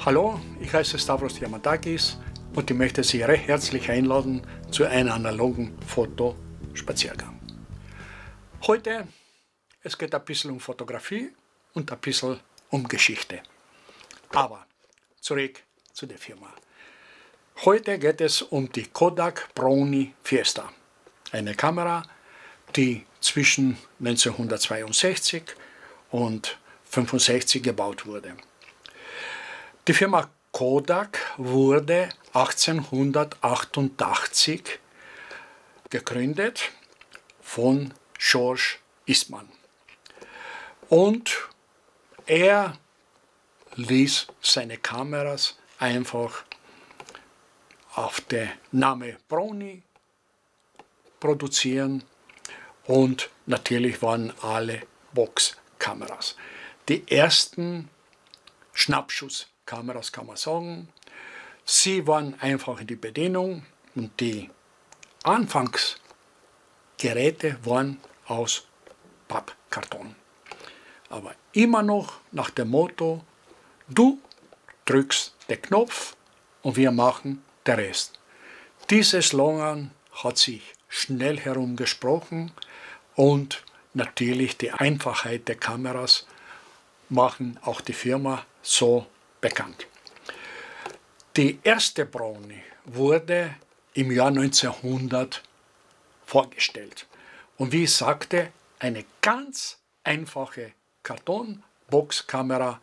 Hallo, ich heiße Stavros Diamantakis und ich möchte Sie recht herzlich einladen zu einem analogen Fotospaziergang. Heute, es geht ein bisschen um Fotografie und ein bisschen um Geschichte. Aber zurück zu der Firma. Heute geht es um die Kodak Brownie Fiesta. Eine Kamera, die zwischen 1962 und 1965 gebaut wurde. Die Firma Kodak wurde 1888 gegründet von George Eastman. Und er ließ seine Kameras einfach auf den Namen Brownie produzieren und natürlich waren alle Boxkameras. Die ersten Schnappschusskameras kann man sagen. Sie waren einfach in die Bedienung und die Anfangsgeräte waren aus Pappkarton. Aber immer noch nach dem Motto, du drückst den Knopf und wir machen den Rest. Dieser Slogan hat sich schnell herumgesprochen und natürlich die Einfachheit der Kameras machen auch die Firma so bekannt. Die erste Brownie wurde im Jahr 1900 vorgestellt. Und wie ich sagte, eine ganz einfache Kartonboxkamera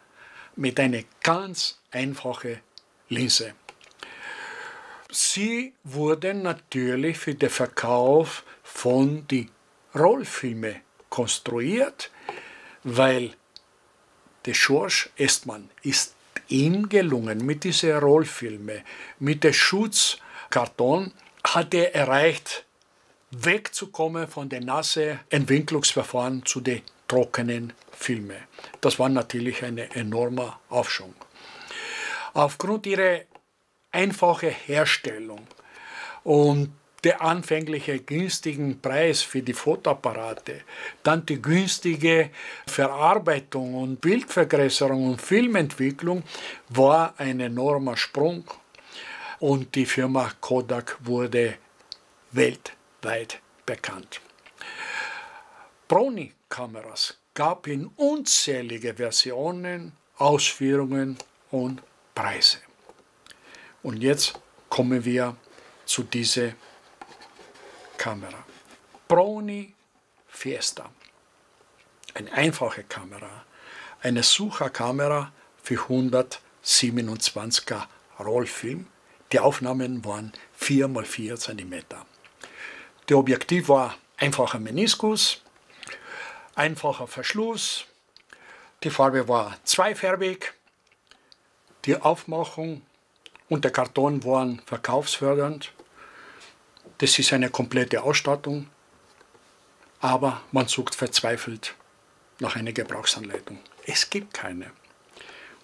mit einer ganz einfachen Linse. Sie wurde natürlich für den Verkauf von den Rollfilmen konstruiert, weil der George Eastman ist ihm gelungen, mit diesen Rollfilmen, mit dem Schutzkarton, hat er erreicht, wegzukommen von den nassen Entwicklungsverfahren zu den trockenen Filmen. Das war natürlich ein enormer Aufschwung. Aufgrund ihrer einfachen Herstellung und der anfängliche günstigen Preis für die Fotoapparate, dann die günstige Verarbeitung und Bildvergrößerung und Filmentwicklung war ein enormer Sprung und die Firma Kodak wurde weltweit bekannt. Brownie-Kameras gab in unzählige Versionen, Ausführungen und Preise. Und jetzt kommen wir zu dieser Kamera. Brownie Fiesta. Eine einfache Kamera. Eine Sucherkamera für 127er Rollfilm. Die Aufnahmen waren 4x4 cm. Der Objektiv war einfacher Meniskus, einfacher Verschluss. Die Farbe war zweifärbig. Die Aufmachung und der Karton waren verkaufsfördernd. Das ist eine komplette Ausstattung, aber man sucht verzweifelt nach einer Gebrauchsanleitung. Es gibt keine.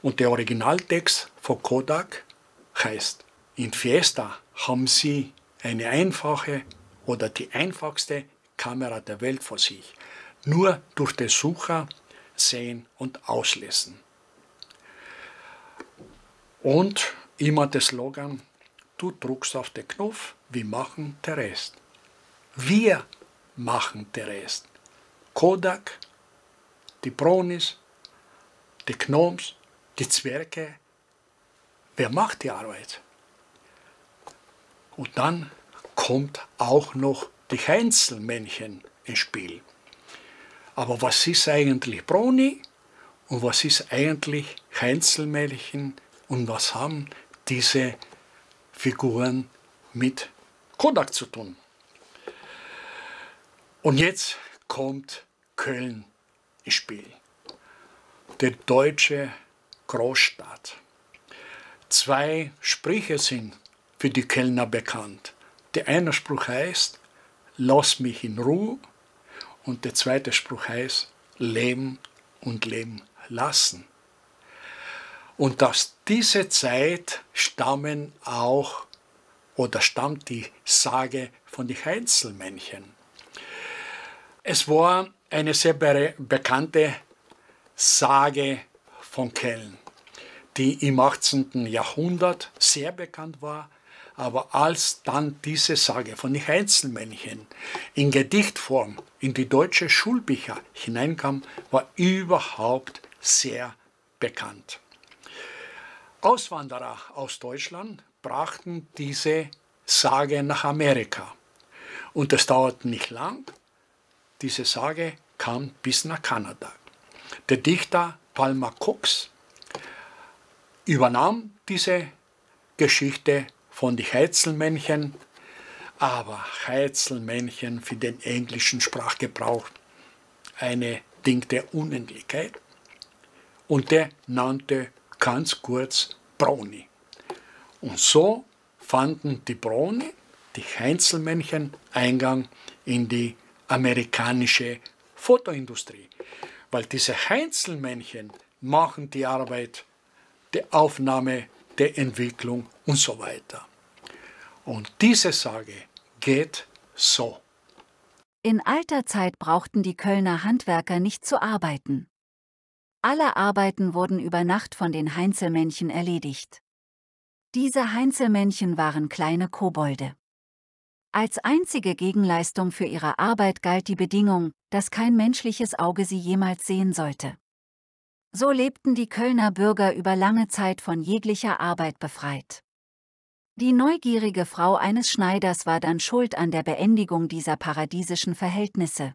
Und der Originaltext von Kodak heißt: In Fiesta haben Sie eine einfache oder die einfachste Kamera der Welt vor sich. Nur durch den Sucher sehen und auslesen. Und immer der Slogan: Du drückst auf den Knopf, wir machen den Rest. Wir machen den Rest. Kodak, die Brownies, die Gnomes, die Zwerge. Wer macht die Arbeit? Und dann kommt auch noch die Heinzelmännchen ins Spiel. Aber was ist eigentlich Brownie und was ist eigentlich Heinzelmännchen und was haben diese Figuren mit Kodak zu tun? Und jetzt kommt Köln ins Spiel. Die deutsche Großstadt. Zwei Sprüche sind für die Kölner bekannt. Der eine Spruch heißt: Lass mich in Ruhe. Und der zweite Spruch heißt: Leben und leben lassen. Und aus dieser Zeit stammt die Sage von den Heinzelmännchen. Es war eine sehr bekannte Sage von Köln. die im 18. Jahrhundert sehr bekannt war. Aber als dann diese Sage von den Heinzelmännchen in Gedichtform in die deutsche Schulbücher hineinkam, war überhaupt sehr bekannt. Auswanderer aus Deutschland brachten diese Sage nach Amerika. Und es dauerte nicht lang, diese Sage kam bis nach Kanada. Der Dichter Palmer Cox übernahm diese Geschichte von den Heinzelmännchen, aber Heinzelmännchen für den englischen Sprachgebrauch eine Ding der Unendlichkeit. Und der nannte ganz kurz Brownie. Und so fanden die Brownie, die Heinzelmännchen, Eingang in die amerikanische Fotoindustrie. Weil diese Heinzelmännchen machen die Arbeit der Aufnahme, der Entwicklung und so weiter. Und diese Sage geht so. In alter Zeit brauchten die Kölner Handwerker nicht zu arbeiten. Alle Arbeiten wurden über Nacht von den Heinzelmännchen erledigt. Diese Heinzelmännchen waren kleine Kobolde. Als einzige Gegenleistung für ihre Arbeit galt die Bedingung, dass kein menschliches Auge sie jemals sehen sollte. So lebten die Kölner Bürger über lange Zeit von jeglicher Arbeit befreit. Die neugierige Frau eines Schneiders war dann schuld an der Beendigung dieser paradiesischen Verhältnisse.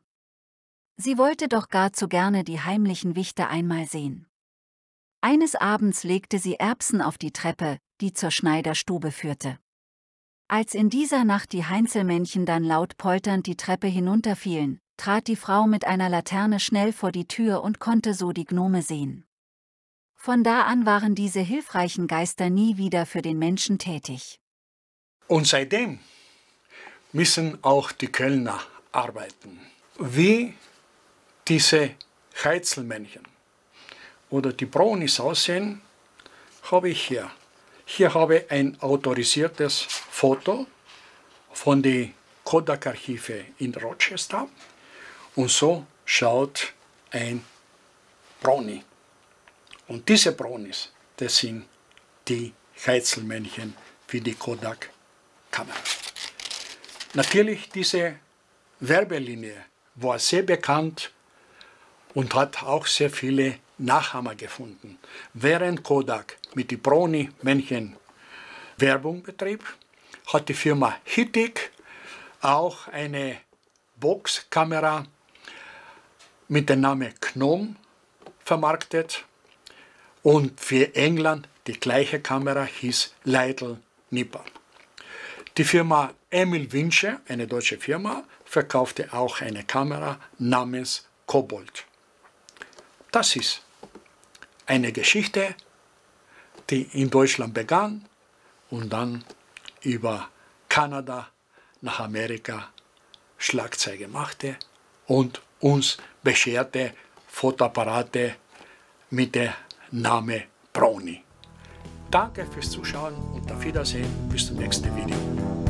Sie wollte doch gar zu gerne die heimlichen Wichte einmal sehen. Eines Abends legte sie Erbsen auf die Treppe, die zur Schneiderstube führte. Als in dieser Nacht die Heinzelmännchen dann laut polternd die Treppe hinunterfielen, trat die Frau mit einer Laterne schnell vor die Tür und konnte so die Gnome sehen. Von da an waren diese hilfreichen Geister nie wieder für den Menschen tätig. Und seitdem müssen auch die Kölner arbeiten. Wie diese Heinzelmännchen oder die Brownies aussehen, habe ich hier. Hier habe ich ein autorisiertes Foto von den Kodak-Archive in Rochester. Und so schaut ein Brownie. Und diese Brownies, das sind die Heinzelmännchen für die Kodak-Kamera. Natürlich, diese Werbelinie war sehr bekannt und hat auch sehr viele Nachahmer gefunden. Während Kodak mit den Brownie-Männchen Werbung betrieb, hat die Firma Hittig auch eine Boxkamera mit dem Namen Gnome vermarktet und für England die gleiche Kamera hieß Lidl Nipper. Die Firma Emil Winsche, eine deutsche Firma, verkaufte auch eine Kamera namens Kobold. Das ist eine Geschichte, die in Deutschland begann und dann über Kanada nach Amerika Schlagzeilen machte und uns bescherte Fotoapparate mit dem Namen Brownie. Danke fürs Zuschauen und auf Wiedersehen bis zum nächsten Video.